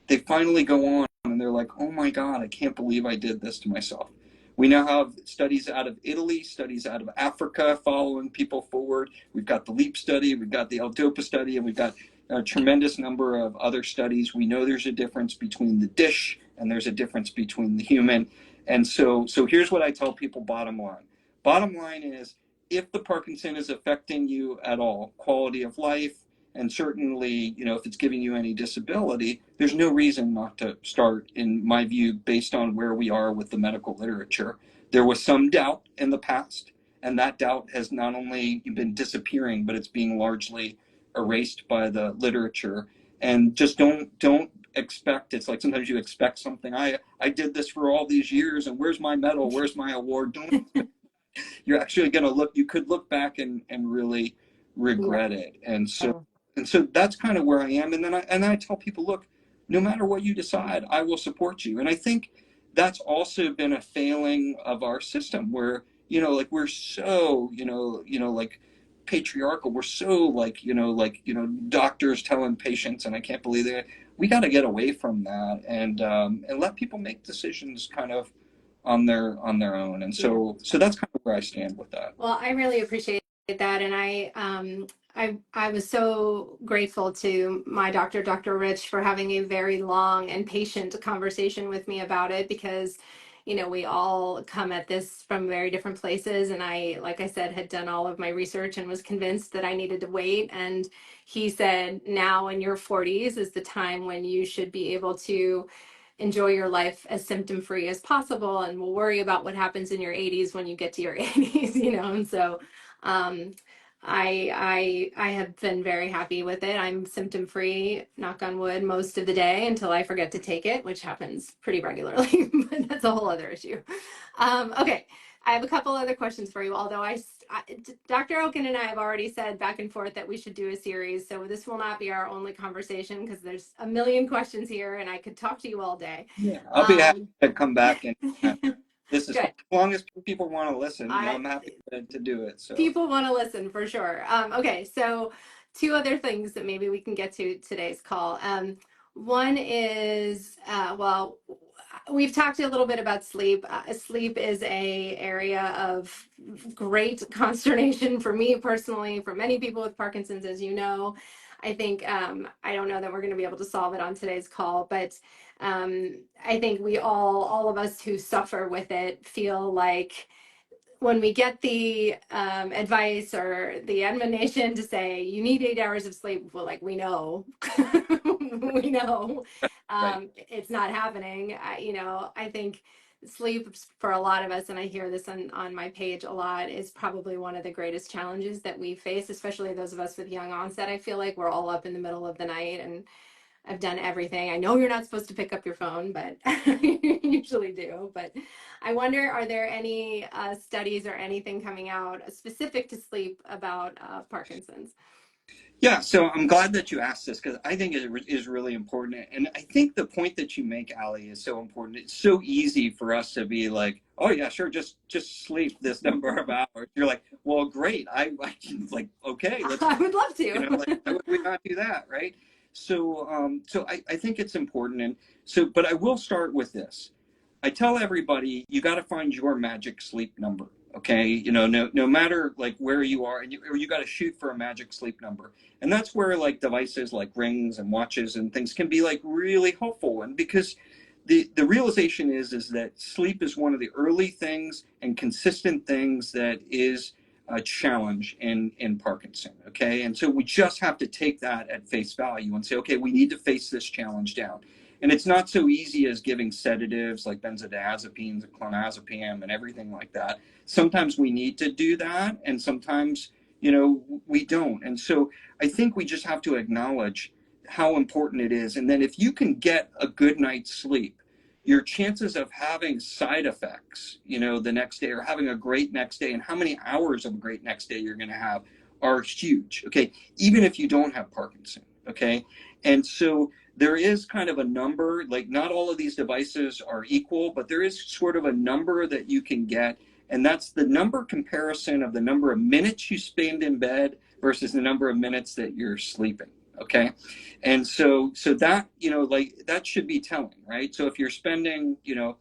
they finally go on and they're like, oh my God, I can't believe I did this to myself. We now have studies out of Italy, studies out of Africa following people forward. We've got the LEAP study, we've got the L-DOPA study, and we've got a tremendous number of other studies. We know there's a difference between the dish and there's a difference between the human. And so here's what I tell people, bottom line. Bottom line is, if the Parkinson is affecting you at all, quality of life, And certainly, you know, if it's giving you any disability, there's no reason not to start, in my view, based on where we are with the medical literature. There was some doubt in the past, and that doubt has not only been disappearing, but it's being largely erased by the literature. And just don't expect, it's like sometimes you expect something. I did this for all these years, and where's my medal? Where's my award? Don't, you're actually going to look, you could look back and really Yeah. regret it. And so that's kind of where I am. And then I tell people, look, no matter what you decide, I will support you. And I think that's also been a failing of our system where, you know, like we're so, like patriarchal. We're so like, doctors telling patients, and I can't believe that. We got to get away from that and let people make decisions kind of on their own. And Yeah. so that's kind of where I stand with that. Well, I really appreciate that, and I was so grateful to my doctor, Dr. Rich, for having a very long and patient conversation with me about it because, you know, we all come at this from very different places, and I, like I said, had done all of my research and was convinced that I needed to wait. And he said, now in your 40s is the time when you should be able to enjoy your life as symptom free as possible, and we'll worry about what happens in your 80s when you get to your 80s, you know. And so um I have been very happy with it. I'm symptom free, knock on wood, most of the day until I forget to take it, which happens pretty regularly, but that's a whole other issue. Okay, I have a couple other questions for you, although Dr. Okun and I have already said back and forth that we should do a series, so this will not be our only conversation because there's a million questions here and I could talk to you all day. Yeah, I'll be happy to come back and this is fun. Good. As long as people want to listen, you know, I I'm happy to do it. So People want to listen for sure. Okay, so two other things that maybe we can get to today's call. One is, well, we've talked a little bit about sleep. Sleep is a area of great consternation for me personally, for many people with Parkinson's, as you know. I think I don't know that we're going to be able to solve it on today's call, but I think we all of us who suffer with it feel like when we get the advice or the admonition to say you need 8 hours of sleep, well, like we know, we know right. it's not happening. I think sleep for a lot of us, and I hear this on my page a lot, is probably one of the greatest challenges that we face, especially those of us with young onset. I feel like we're all up in the middle of the night and I've done everything. I know you're not supposed to pick up your phone, but you usually do. But I wonder, are there any studies or anything coming out specific to sleep about Parkinson's? Yeah, so I'm glad that you asked this because I think it is really important. And I think the point that you make, Allie, is so important. It's so easy for us to be like, oh yeah, sure, just sleep this number of hours. You're like, well, great. I can like, okay, let's, I would love you know, like, to. why would we not do that, right? So I think it's important. And so, but I will start with this. I tell everybody, you got to find your magic sleep number. Okay, you know, no matter like where you are, and you got to shoot for a magic sleep number, and that's where like devices like rings and watches and things can be like really helpful. And because the realization is that sleep is one of the early things and consistent things that is a challenge in Parkinson. Okay, and so we just have to take that at face value and say, okay, we need to face this challenge down. And it's not so easy as giving sedatives like benzodiazepines and clonazepam and everything like that. Sometimes we need to do that, and sometimes, you know, we don't. And so I think we just have to acknowledge how important it is. And then if you can get a good night's sleep, your chances of having side effects, you know, the next day, or having a great next day, and how many hours of a great next day you're going to have are huge. Okay, even if you don't have Parkinson. Okay, and so there is kind of a number, like not all of these devices are equal, but there is sort of a number that you can get. And that's the number comparison of the number of minutes you spend in bed versus the number of minutes that you're sleeping. Okay. And so that, you know, like that should be telling, right? So if you're spending, you know,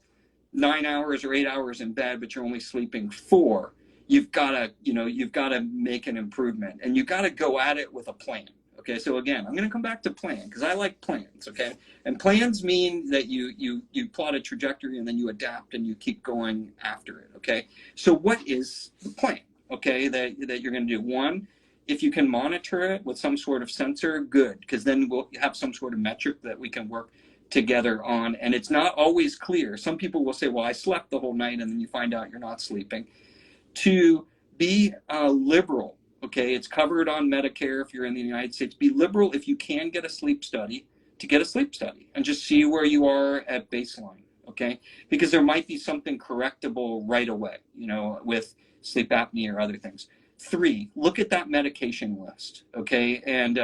9 hours or 8 hours in bed, but you're only sleeping 4, you've got to, you know, you've got to make an improvement, and you've got to go at it with a plan. Okay, so again, I'm going to come back to plan because I like plans. Okay, and plans mean that you plot a trajectory and then you adapt and you keep going after it. Okay, so what is the plan? Okay, that you're going to do? One, If you can monitor it with some sort of sensor, good, because then we'll have some sort of metric that we can work together on. And it's not always clear. Some people will say, well, I slept the whole night, and then you find out you're not sleeping. To be liberal, okay? It's covered on Medicare if you're in the United States. Be liberal if you can get a sleep study, to get a sleep study and just see where you are at baseline, okay? Because there might be something correctable right away, you know, with sleep apnea or other things. 3, look at that medication list, okay? And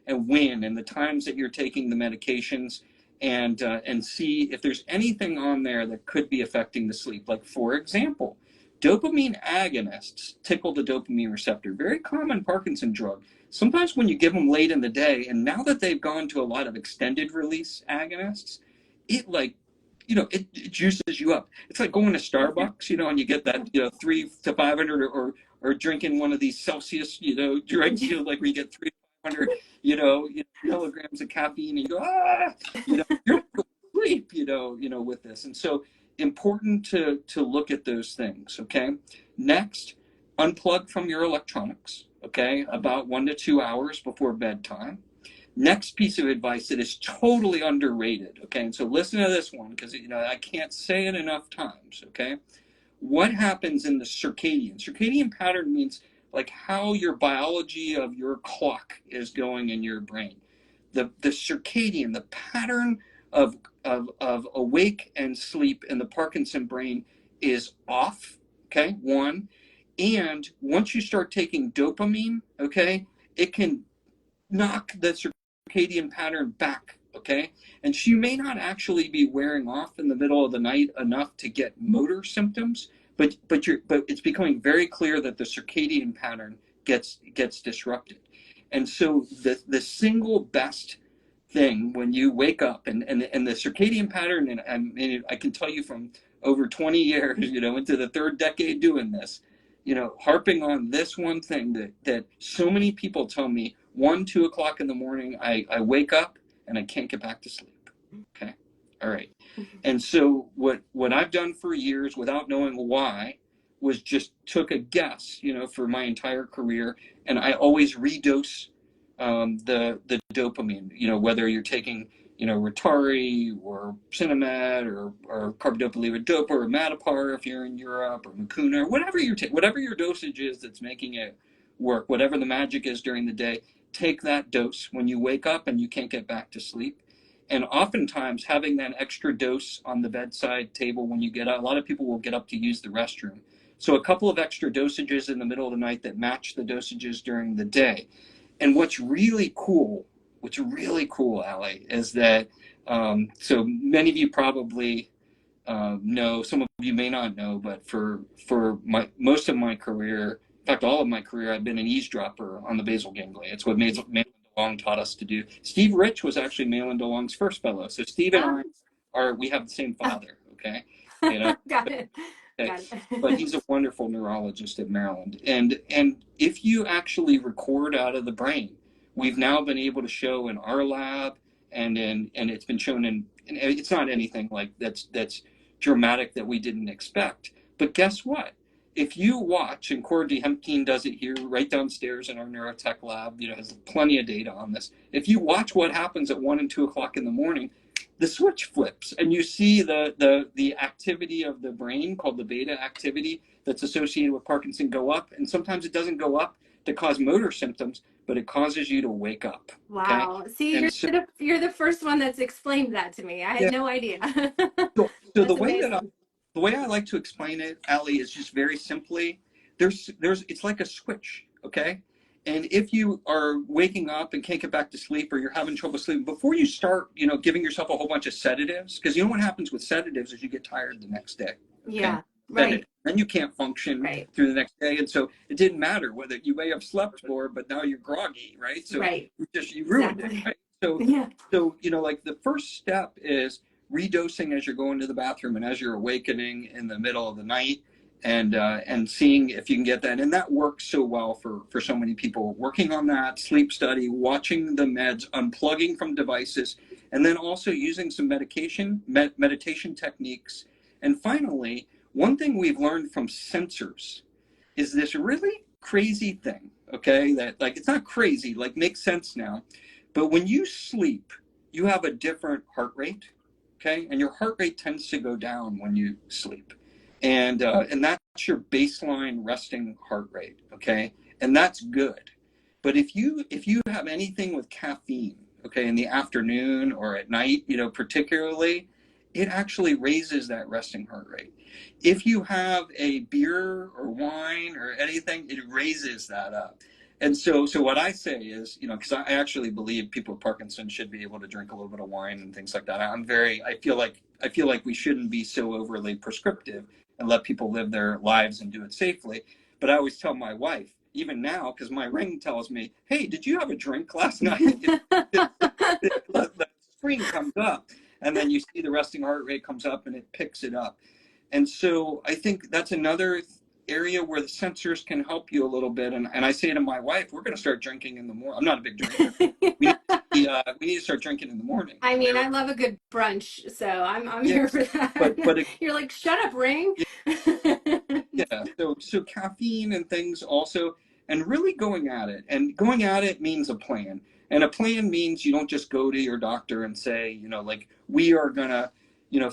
when and the times that you're taking the medications, and see if there's anything on there that could be affecting the sleep. Like, for example, dopamine agonists tickle the dopamine receptor, very common Parkinson drug. Sometimes when you give them late in the day, and now that they've gone to a lot of extended release agonists, it like, you know, it juices you up. It's like going to Starbucks, you know, and you get that, you know, 3 to 500, or drinking one of these Celsius, you know, drinks, you know, like where you get 3 to 500, milligrams of caffeine, and you go, you're going to sleep, you know, with this. And so important to look at those things, okay? Next, unplug from your electronics, okay, about 1 to 2 hours before bedtime. Next piece of advice that is totally underrated, okay, and so listen to this one, because, you know, I can't say it enough times, okay? What happens in the circadian pattern means like how your biology of your clock is going in your brain. The circadian, the pattern of awake and sleep in the Parkinson brain is off, okay, 1. And once you start taking dopamine, okay, it can knock the circadian pattern back, okay? And so you may not actually be wearing off in the middle of the night enough to get motor symptoms, but it's becoming very clear that the circadian pattern gets disrupted. And so the single best thing when you wake up, and the circadian pattern, and I can tell you from over 20 years, you know, into the 3rd decade doing this, you know, harping on this one thing that so many people tell me, 1, 2 o'clock in the morning, I wake up and I can't get back to sleep. Okay. All right. And so what I've done for years without knowing why was just took a guess, you know, for my entire career. And I always redose the dopamine, you know, whether you're taking, you know, Ritari or Cinemed or carbidopa levodopa or Matapar if you're in Europe, or Mucuna, or whatever you're taking, whatever your dosage is that's making it work, whatever the magic is during the day, take that dose when you wake up and you can't get back to sleep. And oftentimes having that extra dose on the bedside table when you get up, a lot of people will get up to use the restroom. So a couple of extra dosages in the middle of the night that match the dosages during the day. And what's really cool, Allie, is that, so many of you probably know, some of you may not know, but for most of my career, in fact, all of my career, I've been an eavesdropper on the basal ganglia. It's what Maitland DeLong taught us to do. Steve Rich was actually Maitland DeLong's first fellow. So Steve and we have the same father, okay? You know, Got it. but he's a wonderful neurologist at Maryland. And if you actually record out of the brain, we've now been able to show in our lab, and it's been shown in it's not anything like that's dramatic that we didn't expect. But guess what? If you watch, and Cordy Hempkeen does it here right downstairs in our neurotech lab, you know, has plenty of data on this. If you watch what happens at 1 and 2 o'clock in the morning, the switch flips and you see the activity of the brain called the beta activity that's associated with Parkinson go up. And sometimes it doesn't go up to cause motor symptoms, but it causes you to wake up. Wow. Okay? See, you're the first one that's explained that to me. I had no idea. So the way I like to explain it, Allie, is just very simply, there's it's like a switch, okay? And if you are waking up and can't get back to sleep, or you're having trouble sleeping, before you start, you know, giving yourself a whole bunch of sedatives, because you know what happens with sedatives is you get tired the next day. Okay? Yeah, right. Then you can't function through the next day. And so it didn't matter whether you may have slept more, but now you're groggy, right? So you ruined it, right? So, so, you know, like the first step is redosing as you're going to the bathroom and as you're awakening in the middle of the night, and seeing if you can get that. And that works so well for so many people. Working on that sleep study, watching the meds, unplugging from devices, and then also using some meditation techniques. And finally, one thing we've learned from sensors is this really crazy thing, okay, that like, it's not crazy, like makes sense now, but when you sleep, you have a different heart rate, okay, and your heart rate tends to go down when you sleep, and that's your baseline resting heart rate, okay, and that's good. But if you have anything with caffeine, okay, in the afternoon or at night, particularly, it actually raises that resting heart rate. If you have a beer or wine or anything, it raises that up. And so what I say is, because I actually believe people with Parkinson's should be able to drink a little bit of wine and things like that. I feel like we shouldn't be so overly prescriptive and let people live their lives and do it safely. But I always tell my wife, even now, because my ring tells me, "Hey, did you have a drink last night?" The screen comes up, and then you see the resting heart rate comes up, and it picks it up. And so I think that's another area where the sensors can help you a little bit. And I say to my wife, we're going to start drinking in the morning. I'm not a big drinker. We need to start drinking in the morning. I mean, I love a good brunch, so I'm Yeah, here for that. but You're like, shut up, ring. yeah. So caffeine and things also, and really going at it. And going at it means a plan. And a plan means you don't just go to your doctor and say, like, we are gonna,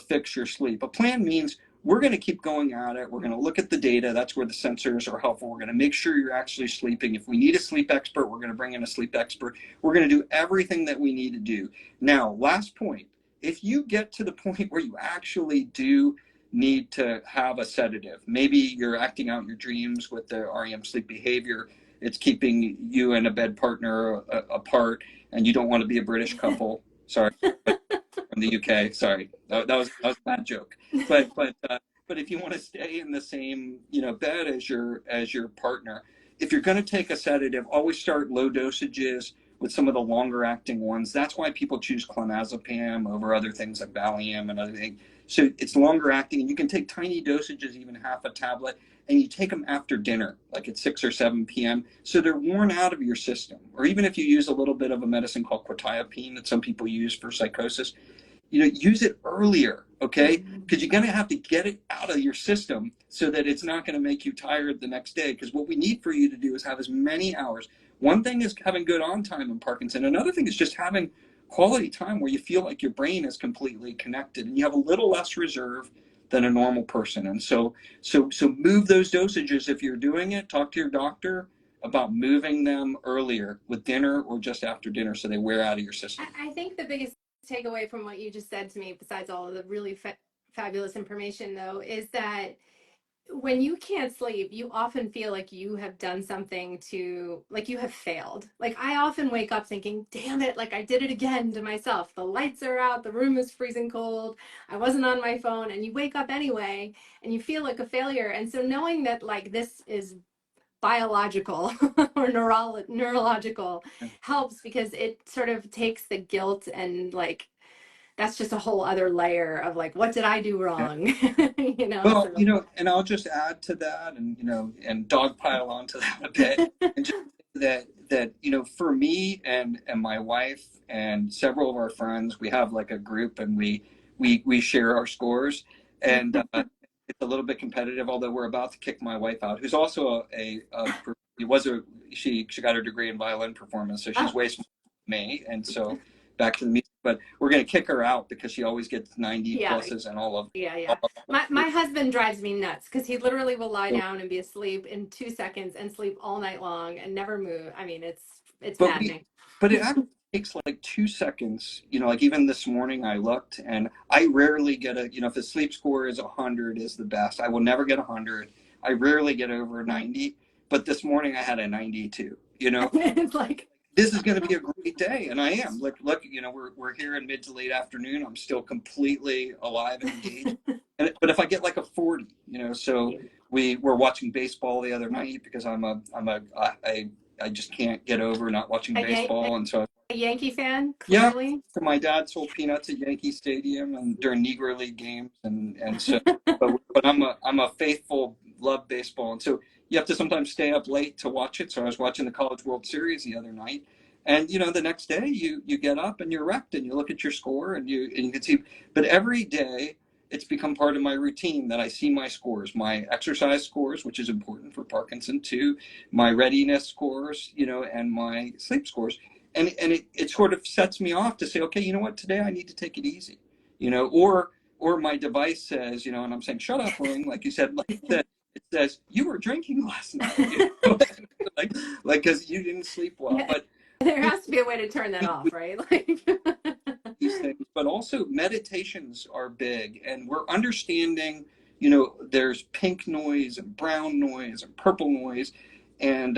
fix your sleep. A plan means we're going to keep going at it. We're going to look at the data. That's where the sensors are helpful. We're going to make sure you're actually sleeping. If we need a sleep expert, we're going to bring in a sleep expert. We're going to do everything that we need to do. Now, last point, if you get to the point where you actually do need to have a sedative, maybe you're acting out your dreams with the REM sleep behavior, it's keeping you and a bed partner apart, and you don't want to be a British couple. Sorry, from the UK. Sorry, that was a bad joke. But if you want to stay in the same bed as your partner, if you're going to take a sedative, always start low dosages with some of the longer acting ones. That's why people choose clonazepam over other things like Valium and other things. So it's longer acting, and you can take tiny dosages, even half a tablet, and you take them after dinner, like at 6 or 7 p.m. So they're worn out of your system. Or even if you use a little bit of a medicine called quetiapine that some people use for psychosis, use it earlier, okay? Because you're going to have to get it out of your system so that it's not going to make you tired the next day. Because what we need for you to do is have as many hours. One thing is having good on time in Parkinson. Another thing is just having quality time where you feel like your brain is completely connected and you have a little less reserve than a normal person. And so move those dosages. If you're doing it, talk to your doctor about moving them earlier with dinner or just after dinner so they wear out of your system. I think the biggest takeaway from what you just said to me, besides all of the really fabulous information, though, is that when you can't sleep, you often feel like you have done something like you have failed. Like I often wake up thinking, damn it, like I did it again to myself. The lights are out, the room is freezing cold, I wasn't on my phone, and you wake up anyway and you feel like a failure. And so knowing that like this is biological or neurological helps, because it sort of takes the guilt, and like that's just a whole other layer of like, what did I do wrong? Well, So. and I'll just add to that, and dogpile onto that a bit, and just that for me and my wife and several of our friends, we have like a group, and we share our scores, and it's a little bit competitive. Although we're about to kick my wife out, who's also she got her degree in violin performance, so she's way smarter than me, and so back to the music. But we're going to kick her out because she always gets 90 pluses and all of yeah. My husband drives me nuts because he literally will lie down and be asleep in 2 seconds and sleep all night long and never move. I mean, it's maddening. But it actually takes like 2 seconds. Like even this morning I looked, and I rarely get if the sleep score is 100 is the best. I will never get 100. I rarely get over 90. But this morning I had a 92. It's like, this is going to be a great day, and I am. Look, we're here in mid to late afternoon. I'm still completely alive and engaged. But if I get like a 40, so we were watching baseball the other night because I just can't get over not watching baseball, and so a Yankee fan, clearly. Yeah, so my dad sold peanuts at Yankee Stadium and during Negro League games, and so but I'm a faithful, love baseball, and so you have to sometimes stay up late to watch it. So I was watching the College World Series the other night, and the next day you get up and you're wrecked, and you look at your score and you can see. But every day it's become part of my routine that I see my scores, my exercise scores, which is important for Parkinson too, my readiness scores, and my sleep scores. And it sort of sets me off to say, okay, you know what, today I need to take it easy, or my device says, and I'm saying, shut up, ring, like you said, it says, you were drinking last night, like, because you didn't sleep well. Yeah, But there has to be a way to turn that off, right? Like, these things, but also meditations are big, and we're understanding, there's pink noise and brown noise and purple noise, and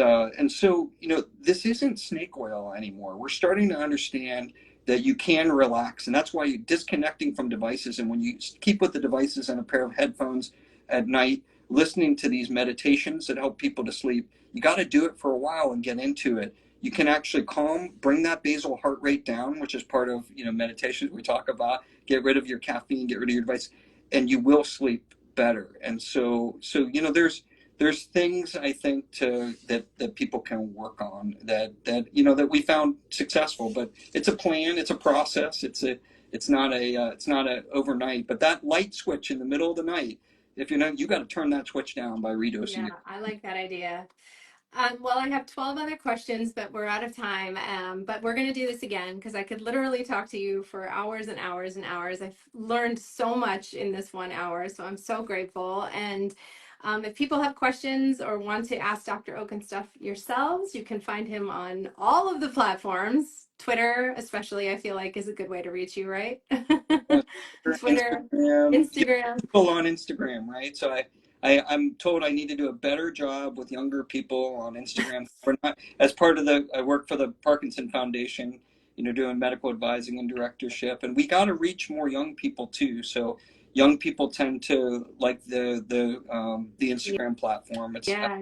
so this isn't snake oil anymore. We're starting to understand that you can relax, and that's why you disconnecting from devices, and when you keep with the devices and a pair of headphones at night, listening to these meditations that help people to sleep, you got to do it for a while and get into it. You can actually bring that basal heart rate down, which is part of meditation we talk about. Get rid of your caffeine, get rid of your device, and you will sleep better. And so there's things I think that people can work on that we found successful. But it's a plan, it's a process. It's not a overnight. But that light switch in the middle of the night, if you got to turn that switch down by redosing. yeah, I like that idea. Well, I have 12 other questions, but we're out of time. But we're going to do this again because I could literally talk to you for hours and hours and hours. I've learned so much in this 1 hour, so I'm so grateful. And if people have questions or want to ask Dr. Okun stuff yourselves, you can find him on all of the platforms. Twitter, especially, I feel like is a good way to reach you, right? Twitter, Instagram, Instagram. people on Instagram, right? So I'm told I need to do a better job with younger people on Instagram. We're not, as part of I work for the Parkinson Foundation, doing medical advising and directorship, and we got to reach more young people too. So young people tend to like the Instagram platform. It's Yeah.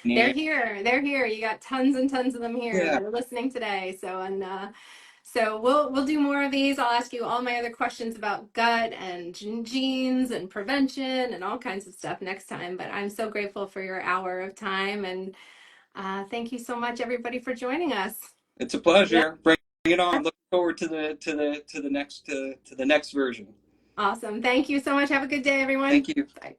They're neat. here. They're here. You got tons and tons of them here Yeah, that are listening today. So we'll do more of these. I'll ask you all my other questions about gut and genes and prevention and all kinds of stuff next time. But I'm so grateful for your hour of time, and thank you so much, everybody, for joining us. it's a Yeah. pleasure. Bring it on. Looking forward to the next version. Awesome. Thank you so much. Have a good day, everyone. Thank you. Bye.